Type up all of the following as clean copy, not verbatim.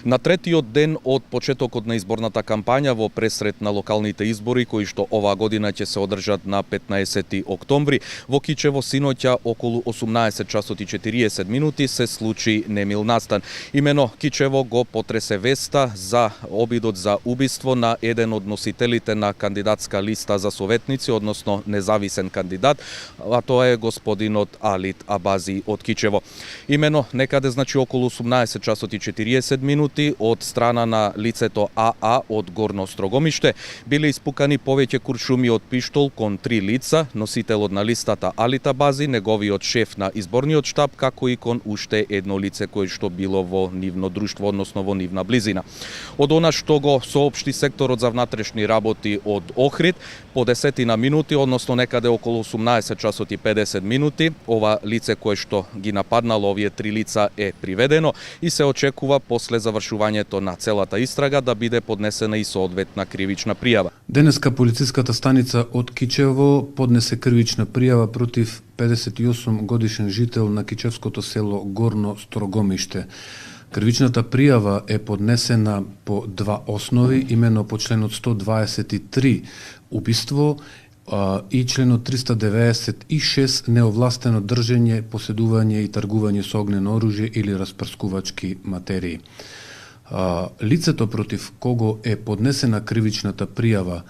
На третиот ден од почетокот на изборната кампања во пресред на локалните избори, кои што оваа година ќе се одржат на 15 октомври, во Кичево синоќа околу 18 часот и 40 минути се случи немил настан. Имено Кичево го потресе веста за обидот за убиство на еден од носителите на кандидатска листа за советници, односно независен кандидат, а тоа е господинот Алит Абази од Кичево. Имено некаде околу 18 часот и 40 минути од страна на лицето АА од Горно Строгомиште биле испукани повеќе куршуми од пиштол кон 3 лица, носителот на листата Алит Абази, неговиот шеф на изборниот штаб, како и кон уште едно лице кое што било во нивно друштво, односно во нивна близина. Од она што го соопшти секторот за внатрешни работи од Охрид, по 10 минути, односно некаде околу 18 часот и 50 минути, ова лице кое што ги нападнало овие 3 лица е приведено и се очекува после завршувањето на целата истрага да биде поднесена и соодветна кривична пријава. Денеска полициската станица од Кичево поднесе кривична пријава против 58 годишен жител на кичевското село Горно Строгомиште. Кривичната пријава е поднесена по два основи, имено по членот 123 убиство и членот 396 неовластено држење, поседување и тргување со огнено оружје или распрскувачки материи. Лицето против кого е поднесена кривичната пријава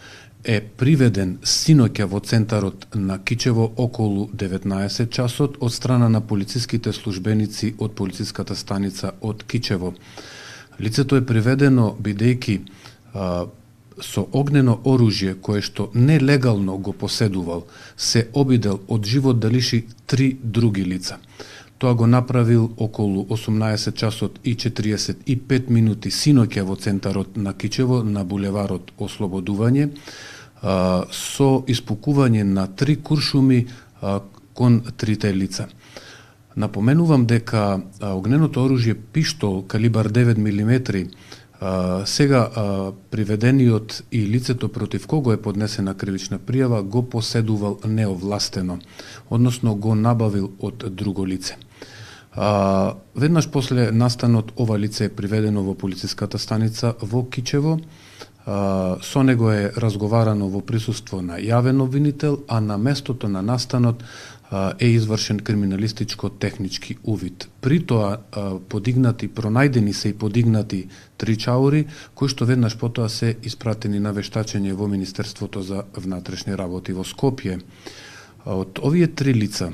е приведен синоќа во центарот на Кичево околу 19 часот од страна на полициските службеници од полициската станица од Кичево. Лицето е приведено бидејќи со огнено оружје кое што нелегално го поседувал, се обидел од живот да лиши 3 други лица. Тоа го направил околу 18 часот и 45 минути синоќа во центарот на Кичево на булеварот Ослободување, со испукување на 3 куршуми кон 3 лица. Напоменувам дека огненото оружје пиштол калибар 9 мм сега приведениот и лицето против кого е поднесена кривична пријава го поседувал неовластено, односно го набавил од друго лице. Веднаш после настанот ова лице е приведено во полициската станица во Кичево. Со него е разговарано во присуство на јавен обвинител, а на местото на настанот е извршен криминалистичко-технички увид. При тоа пронајдени се и подигнати 3 чаури, кои што веднаш потоа се испратени на вештачење во Министерството за внатрешни работи во Скопје. Од овие 3 лица,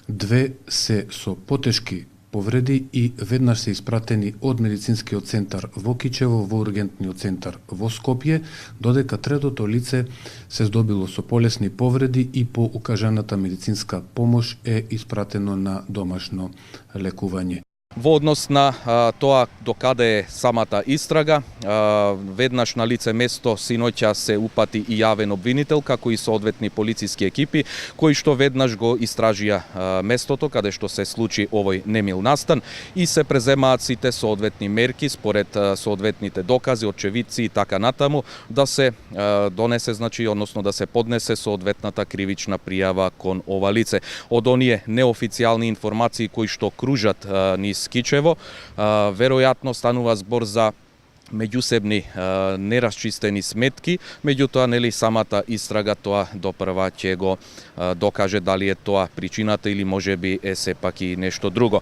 2 се со потешки повреди и веднаш се испратени од медицинскиот центар во Кичево во ургентниот центар во Скопје, додека третото лице се здобило со полесни повреди и по укажаната медицинска помош е испратено на домашно лекување. Во однос на тоа докаде е самата истрага, веднаш на лице место синоќа се упати и јавен обвинител, како и соодветни полициски екипи, кои што веднаш го истражија местото каде што се случи овој немил настан и се преземаат сите соодветни мерки според соодветните докази, очевидци и така натаму, да се донесе, односно да се поднесе соодветната кривична пријава кон ова лице. Од оние неофицијални информации кои што кружат низ Кичево, веројатно станува збор за меѓусебни нерасчистени сметки, меѓутоа самата истрага тоа допрва ќе го докаже дали е тоа причината или можеби е сепак и нешто друго.